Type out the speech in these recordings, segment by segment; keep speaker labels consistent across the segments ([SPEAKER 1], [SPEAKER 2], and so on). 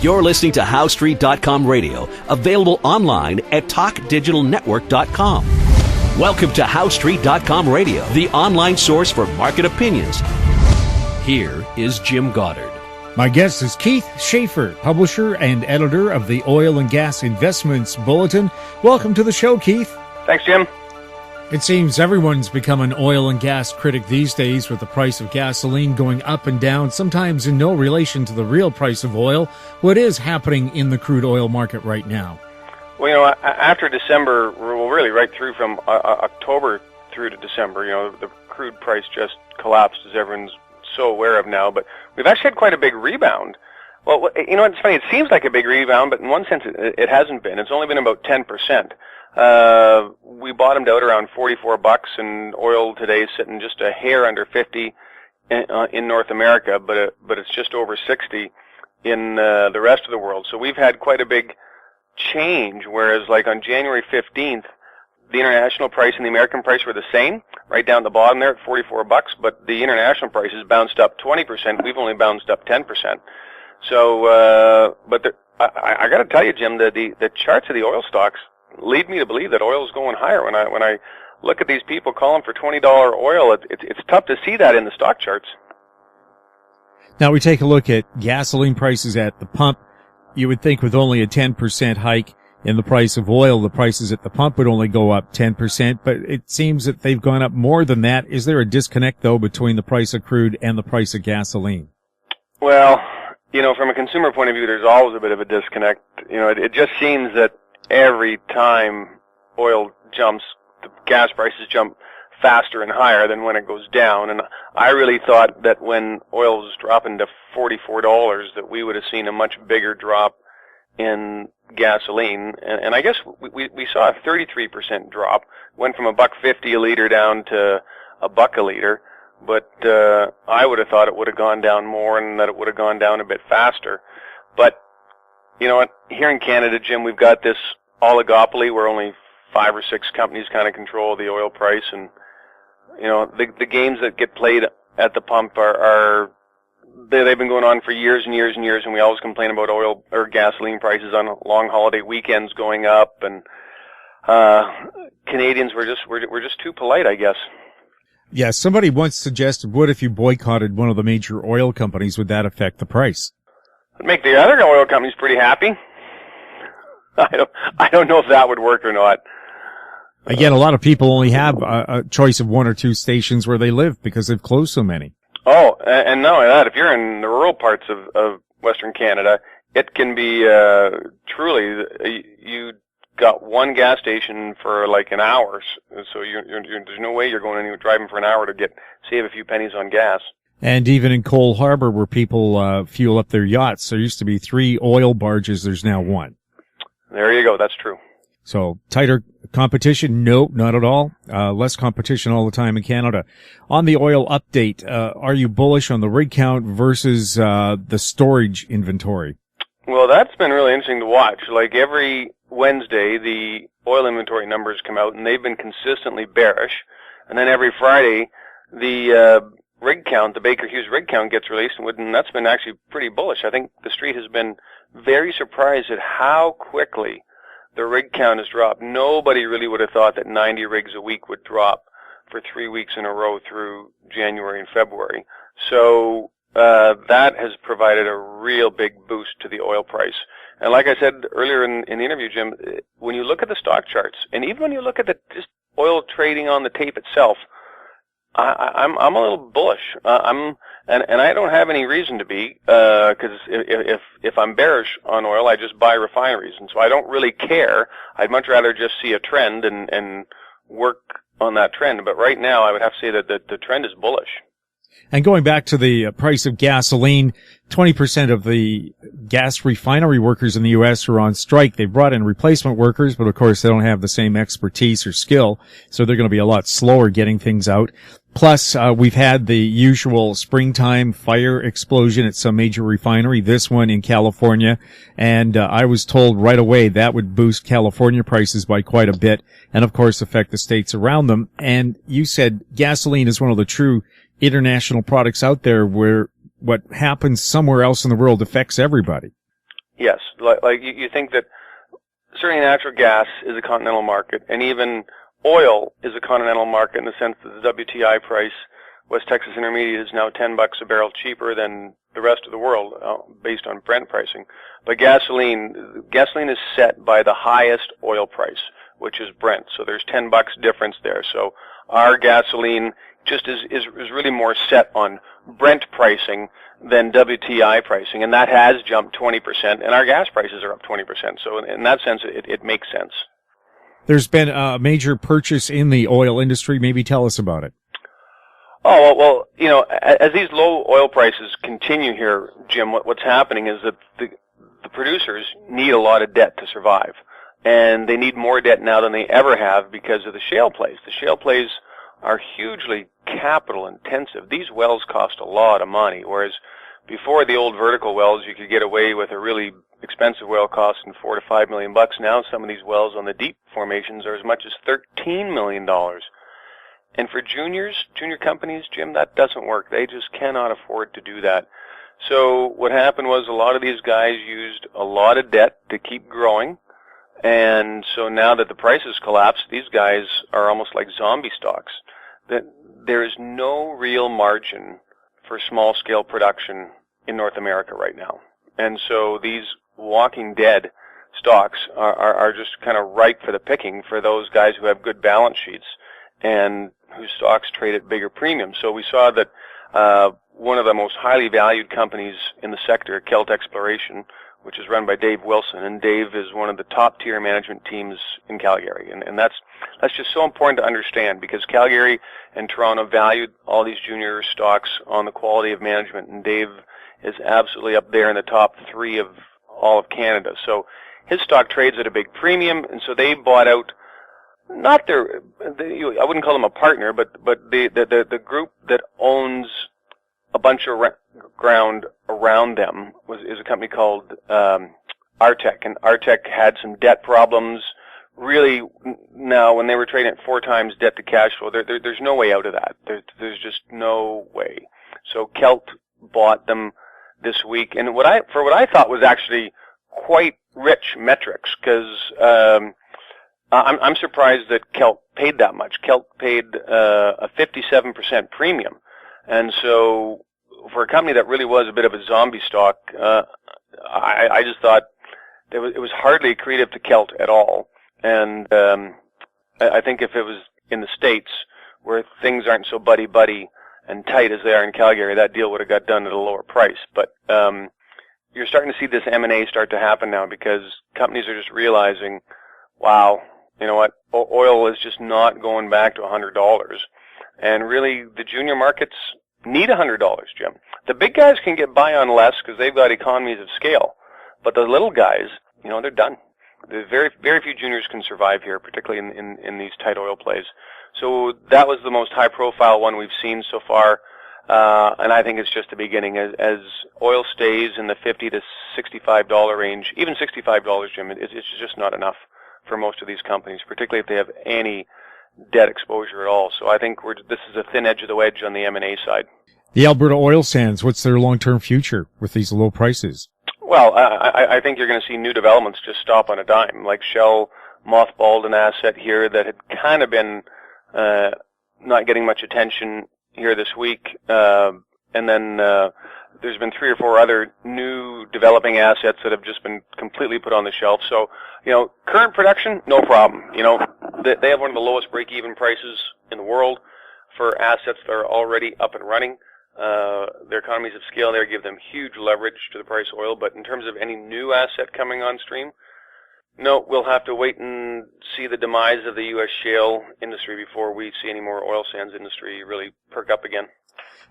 [SPEAKER 1] You're listening to HowStreet.com radio, available online at TalkDigitalNetwork.com. Welcome to HowStreet.com radio, the online source for market opinions. Here is Jim Goddard.
[SPEAKER 2] My guest is Keith Schaefer, publisher and editor of the Oil and Gas Investments Bulletin. Welcome to the show, Keith.
[SPEAKER 3] Thanks, Jim.
[SPEAKER 2] It seems everyone's become an oil and gas critic these days, with the price of gasoline going up and down, sometimes in no relation to the real price of oil. What is happening in the crude oil market right now?
[SPEAKER 3] Well, after December, well, really right through from October through to December, the crude price just collapsed, as everyone's so aware of now. But we've actually had quite a big rebound. Well, it's funny. It seems like a big rebound, but in one sense, it hasn't been. It's only been about 10%. We bottomed out around $44, and oil today is sitting just a hair under 50 in North America, but it's just over 60 in the rest of the world. So we've had quite a big change. Whereas, like on January 15th, the international price and the American price were the same, right down the bottom there at $44. But the international price has bounced up 20%. We've only bounced up 10%. So, I got to tell you, Jim, the charts of the oil stocks lead me to believe that oil is going higher. When I look at these people calling for $20 oil, it's tough to see that in the stock charts.
[SPEAKER 2] Now we take a look at gasoline prices at the pump. You would think with only a 10% hike in the price of oil, the prices at the pump would only go up 10%, but it seems that they've gone up more than that. Is there a disconnect, though, between the price of crude and the price of gasoline?
[SPEAKER 3] Well, from a consumer point of view, there's always a bit of a disconnect. It just seems that every time oil jumps, the gas prices jump faster and higher than when it goes down. And I really thought that when oil was dropping to $44, that we would have seen a much bigger drop in gasoline. And I guess we saw a 33% drop. Went from $1.50 a liter down to $1 a liter. But I would have thought it would have gone down more and that it would have gone down a bit faster. But you know what? Here in Canada, Jim, we've got this oligopoly where only 5 or 6 companies kind of control the oil price, and the games that get played at the pump they've been going on for years and years and years, and we always complain about oil or gasoline prices on long holiday weekends going up, and Canadians we're just too polite, I guess.
[SPEAKER 2] Yeah, somebody once suggested, what if you boycotted one of the major oil companies? Would that affect the price?
[SPEAKER 3] It'd make the other oil companies pretty happy. I don't know if that would work or not.
[SPEAKER 2] Again, a lot of people only have a choice of 1 or 2 stations where they live because they've closed so many.
[SPEAKER 3] Oh, and not only that, if you're in the rural parts of Western Canada, it can be truly, you got one gas station for like an hour, so there's no way you're going anywhere driving for an hour to save a few pennies on gas.
[SPEAKER 2] And even in Cole Harbor, where people fuel up their yachts, there used to be 3 oil barges. There's now 1.
[SPEAKER 3] There you go. That's true.
[SPEAKER 2] So tighter competition? No, not at all. Less competition all the time in Canada. On the oil update, are you bullish on the rig count versus the storage inventory?
[SPEAKER 3] Well, that's been really interesting to watch. Like every Wednesday, the oil inventory numbers come out, and they've been consistently bearish. And then every Friday, the rig count, the Baker Hughes rig count gets released, and that's been actually pretty bullish. I think the Street has been very surprised at how quickly the rig count has dropped. Nobody really would have thought that 90 rigs a week would drop for 3 weeks in a row through January and February. So that has provided a real big boost to the oil price. And like I said earlier in the interview, Jim, when you look at the stock charts, and even when you look at just oil trading on the tape itself, I'm a little bullish. And I don't have any reason to be, because if I'm bearish on oil, I just buy refineries, and so I don't really care. I'd much rather just see a trend and work on that trend. But right now, I would have to say that the trend is bullish.
[SPEAKER 2] And going back to the price of gasoline, 20% of the gas refinery workers in the U.S. are on strike. They've brought in replacement workers, but of course they don't have the same expertise or skill, so they're going to be a lot slower getting things out. Plus, we've had the usual springtime fire explosion at some major refinery, this one in California, and I was told right away that would boost California prices by quite a bit, and of course affect the states around them. And you said gasoline is one of the true international products out there where what happens somewhere else in the world affects everybody.
[SPEAKER 3] Yes. Like you think that certainly natural gas is a continental market, and even oil is a continental market in the sense that the WTI price, West Texas Intermediate, is now $10 a barrel cheaper than the rest of the world based on Brent pricing. But gasoline is set by the highest oil price, which is Brent. So there's $10 difference there. So our gasoline just is really more set on Brent pricing than WTI pricing, and that has jumped 20%, and our gas prices are up 20%. So in that sense, it makes sense.
[SPEAKER 2] There's been a major purchase in the oil industry. Maybe tell us about it.
[SPEAKER 3] Oh, well, you know, as these low oil prices continue here, Jim, what's happening is that the producers need a lot of debt to survive, and they need more debt now than they ever have because of the shale plays. The shale plays are hugely capital intensive. These wells cost a lot of money, whereas before the old vertical wells, you could get away with a really expensive well costing $4 to $5 million. Now some of these wells on the deep formations are as much as $13 million. And for junior companies, Jim, that doesn't work. They just cannot afford to do that. So what happened was a lot of these guys used a lot of debt to keep growing. And so now that the prices collapsed, these guys are almost like zombie stocks. That there is no real margin for small-scale production in North America right now. And so these walking dead stocks are just kind of ripe for the picking for those guys who have good balance sheets and whose stocks trade at bigger premiums. So we saw that one of the most highly valued companies in the sector, Kelt Exploration, which is run by Dave Wilson, and Dave is one of the top-tier management teams in Calgary. And that's just so important to understand, because Calgary and Toronto valued all these junior stocks on the quality of management, and Dave is absolutely up there in the top 3 of all of Canada. So his stock trades at a big premium, and so they bought out I wouldn't call them a partner, but the group that owns a bunch of ground around them is a company called Artec, and Artec had some debt problems. Really, now when they were trading at 4 times debt to cash flow, there's no way out of that. There's just no way. So Kelt bought them this week, and what I thought was actually quite rich metrics, because I'm surprised that Kelt paid that much. Kelt paid a 57% premium. And so for a company that really was a bit of a zombie stock, I just thought it was hardly accretive to Kelt at all. And I think if it was in the States, where things aren't so buddy-buddy and tight as they are in Calgary, that deal would have got done at a lower price. But you're starting to see this M&A start to happen now, because companies are just realizing, wow, you know what, oil is just not going back to $100. And really, the junior markets need $100, Jim. The big guys can get by on less because they've got economies of scale. But the little guys, you know, they're done. The very, very few juniors can survive here, particularly in these tight oil plays. So that was the most high-profile one we've seen so far. And I think it's just the beginning. As oil stays in the $50 to $65 range, even $65, Jim, it's just not enough for most of these companies, particularly if they have any debt exposure at all. So I think this is a thin edge of the wedge on the M&A side.
[SPEAKER 2] The Alberta oil sands, what's their long-term future with these low prices?
[SPEAKER 3] Well, I think you're going to see new developments just stop on a dime. Like Shell mothballed an asset here that had kind of been not getting much attention here this week. And then there's been 3 or 4 other new developing assets that have just been completely put on the shelf. So, you know, current production, no problem. You know, they have one of the lowest break-even prices in the world for assets that are already up and running. Their economies of scale there give them huge leverage to the price of oil. But in terms of any new asset coming on stream, no, we'll have to wait and see the demise of the U.S. shale industry before we see any more oil sands industry really perk up again.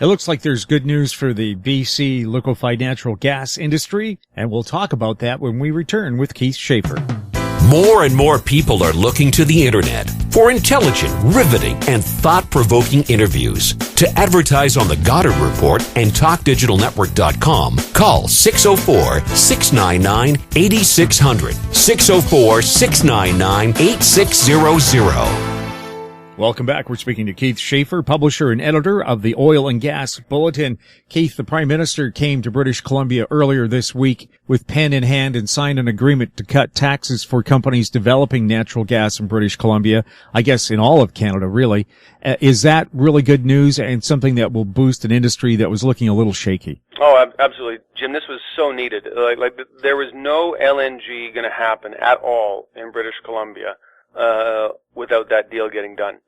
[SPEAKER 2] It looks like there's good news for the BC liquefied natural gas industry, and we'll talk about that when we return with Keith Schaefer.
[SPEAKER 1] More and more people are looking to the internet for intelligent, riveting, and thought-provoking interviews. To advertise on the Goddard Report and TalkDigitalNetwork.com, call 604-699-8600, 604-699-8600.
[SPEAKER 2] Welcome back. We're speaking to Keith Schaefer, publisher and editor of the Oil and Gas Bulletin. Keith, the Prime Minister came to British Columbia earlier this week with pen in hand and signed an agreement to cut taxes for companies developing natural gas in British Columbia, I guess in all of Canada, really. Is that really good news and something that will boost an industry that was looking a little shaky?
[SPEAKER 3] Oh, absolutely. Jim, this was so needed. There was no LNG going to happen at all in British Columbia without that deal getting done.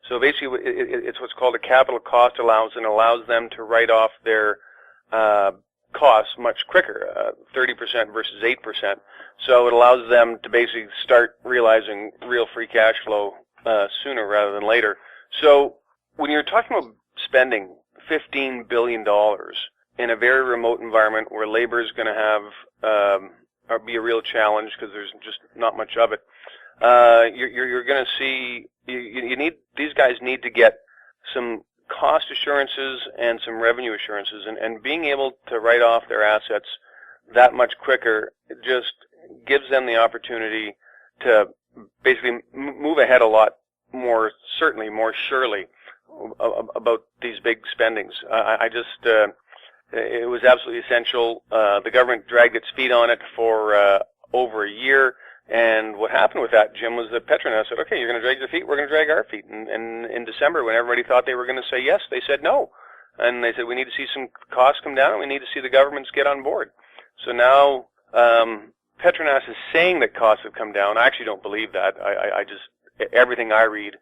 [SPEAKER 3] So basically, it's what's called a capital cost allowance, and allows them to write off their costs much quicker, 30% versus 8%. So it allows them to basically start realizing real free cash flow sooner rather than later. So when you're talking about spending $15 billion in a very remote environment where labor is going to have or be a real challenge because there's just not much of it, you're going to see these guys need to get some cost assurances and some revenue assurances, and being able to write off their assets that much quicker just gives them the opportunity to basically move ahead a lot more surely about these big spendings. It was absolutely essential. The government dragged its feet on it for over a year. And what happened with that, Jim, was that Petronas said, okay, you're going to drag your feet, we're going to drag our feet. And in December, when everybody thought they were going to say yes, they said no. And they said, we need to see some costs come down, and we need to see the governments get on board. So now Petronas is saying that costs have come down. I actually don't believe that. Everything I read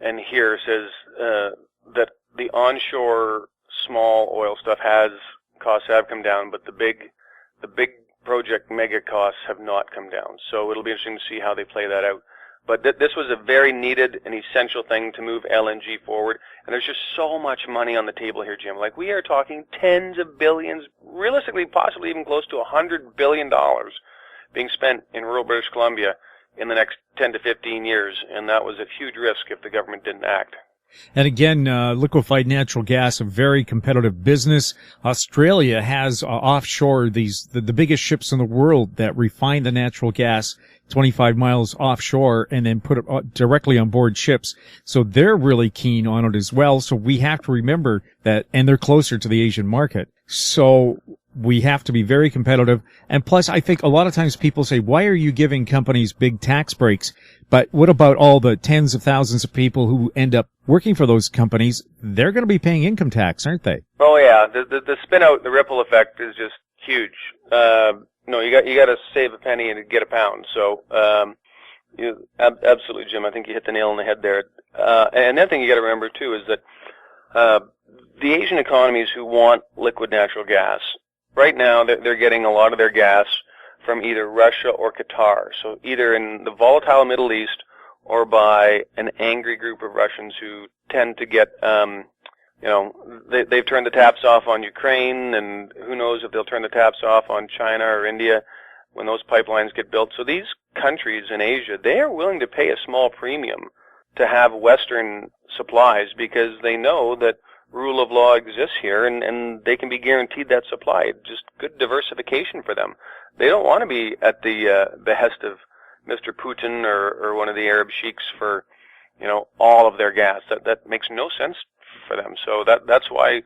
[SPEAKER 3] and hear says that the onshore small oil stuff costs have come down, but the big project mega costs have not come down. So it'll be interesting to see how they play that out. But this was a very needed and essential thing to move LNG forward. And there's just so much money on the table here, Jim. Like, we are talking tens of billions, realistically possibly even close to $100 billion being spent in rural British Columbia in the next 10 to 15 years. And that was a huge risk if the government didn't act.
[SPEAKER 2] And again, liquefied natural gas, a very competitive business. Australia has offshore the biggest ships in the world that refine the natural gas 25 miles offshore and then put it directly on board ships. So they're really keen on it as well. So we have to remember that, and they're closer to the Asian market. So we have to be very competitive. And plus, I think a lot of times people say, why are you giving companies big tax breaks? But what about all the tens of thousands of people who end up working for those companies? They're going to be paying income tax, aren't they?
[SPEAKER 3] Oh yeah, the spin out, the ripple effect is just huge. You got to save a penny and get a pound. So absolutely, Jim. I think you hit the nail on the head there. And another thing you got to remember too is that the Asian economies who want liquid natural gas right now, they're getting a lot of their gas from either Russia or Qatar. So either in the volatile Middle East or by an angry group of Russians who tend to get, they've turned the taps off on Ukraine, and who knows if they'll turn the taps off on China or India when those pipelines get built. So these countries in Asia, they are willing to pay a small premium to have Western supplies because they know that rule of law exists here, and they can be guaranteed that supply. Just good diversification for them. They don't want to be at the behest of Mr. Putin or one of the Arab sheiks for, all of their gas. That makes no sense for them. So that's why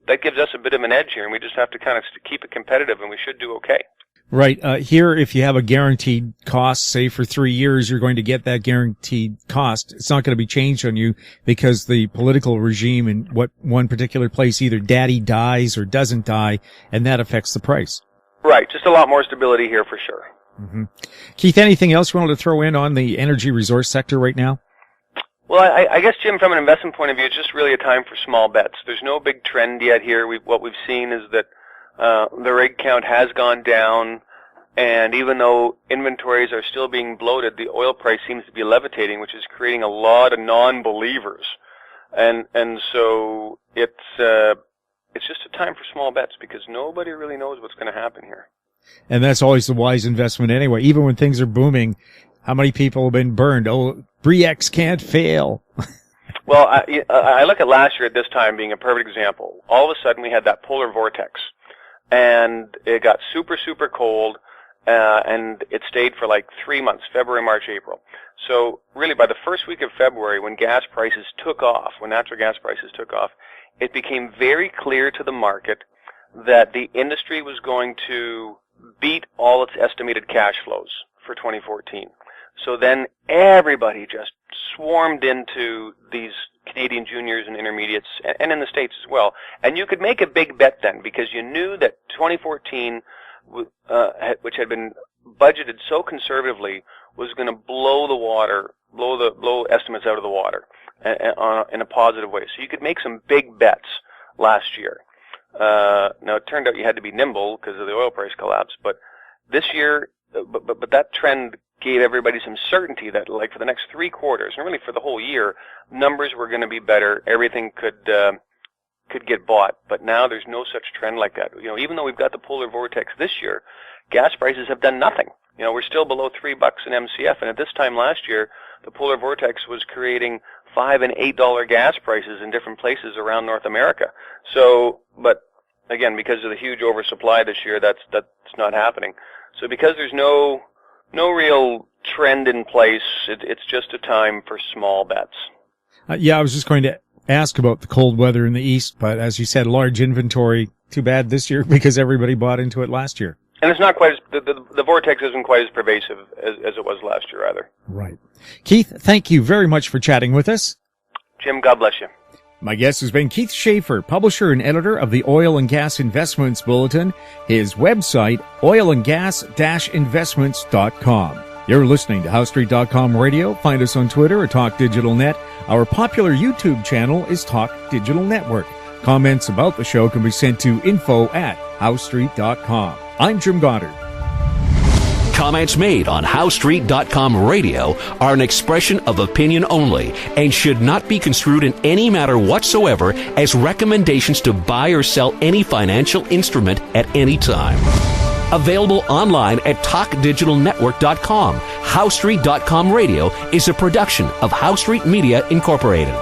[SPEAKER 3] that gives us a bit of an edge here, and we just have to kind of keep it competitive, and we should do okay.
[SPEAKER 2] Right. Here, if you have a guaranteed cost, say for 3 years, you're going to get that guaranteed cost. It's not going to be changed on you because the political regime in what one particular place, either daddy dies or doesn't die, and that affects the price.
[SPEAKER 3] Right. Just a lot more stability here for sure.
[SPEAKER 2] Mm-hmm. Keith, anything else you wanted to throw in on the energy resource sector right now?
[SPEAKER 3] Well, I guess, Jim, from an investment point of view, it's just really a time for small bets. There's no big trend yet here. What we've seen is that the rig count has gone down, and even though inventories are still being bloated, the oil price seems to be levitating, which is creating a lot of non-believers. And so it's just a time for small bets because nobody really knows what's going to happen here.
[SPEAKER 2] And that's always the wise investment anyway. Even when things are booming, how many people have been burned? Oh, Bre-X can't fail.
[SPEAKER 3] Well, I look at last year at this time being a perfect example. All of a sudden we had that polar vortex, and it got super, super cold, and it stayed for like 3 months, February, March, April. So really by the first week of February, when gas prices took off, when natural gas prices took off, it became very clear to the market that the industry was going to beat all its estimated cash flows for 2014. So then everybody just swarmed into these Canadian juniors and intermediates, and in the States as well. And you could make a big bet then, because you knew that 2014, which had been budgeted so conservatively, was going to blow estimates out of the water in a positive way. So you could make some big bets last year. Now it turned out you had to be nimble because of the oil price collapse, but this year, but that trend gave everybody some certainty that, like, for the next 3 quarters, and really for the whole year, numbers were going to be better. Everything could get bought. But now there's no such trend like that. You know, even though we've got the polar vortex this year, gas prices have done nothing. You know, we're still below $3 an MCF, and at this time last year, the polar vortex was creating $5 and $8 gas prices in different places around North America. So, but again, because of the huge oversupply this year, that's not happening. So because there's no real trend in place, it's just a time for small bets.
[SPEAKER 2] Yeah, I was just going to ask about the cold weather in the east, but as you said, large inventory. Too bad this year because everybody bought into it last year.
[SPEAKER 3] And it's not quite as, the vortex isn't quite as pervasive as it was last year either.
[SPEAKER 2] Right. Keith, thank you very much for chatting with us.
[SPEAKER 3] Jim, God bless you.
[SPEAKER 2] My guest has been Keith Schaefer, publisher and editor of the Oil and Gas Investments Bulletin. His website, oilandgas-investments.com. You're listening to HowStreet.com radio. Find us on Twitter at Talk Digital Net. Our popular YouTube channel is Talk Digital Network. Comments about the show can be sent to info@HowStreet.com. I'm Jim Goddard.
[SPEAKER 1] Comments made on HowStreet.com radio are an expression of opinion only and should not be construed in any matter whatsoever as recommendations to buy or sell any financial instrument at any time. Available online at TalkDigitalNetwork.com. HowStreet.com radio is a production of HowStreet Media Incorporated.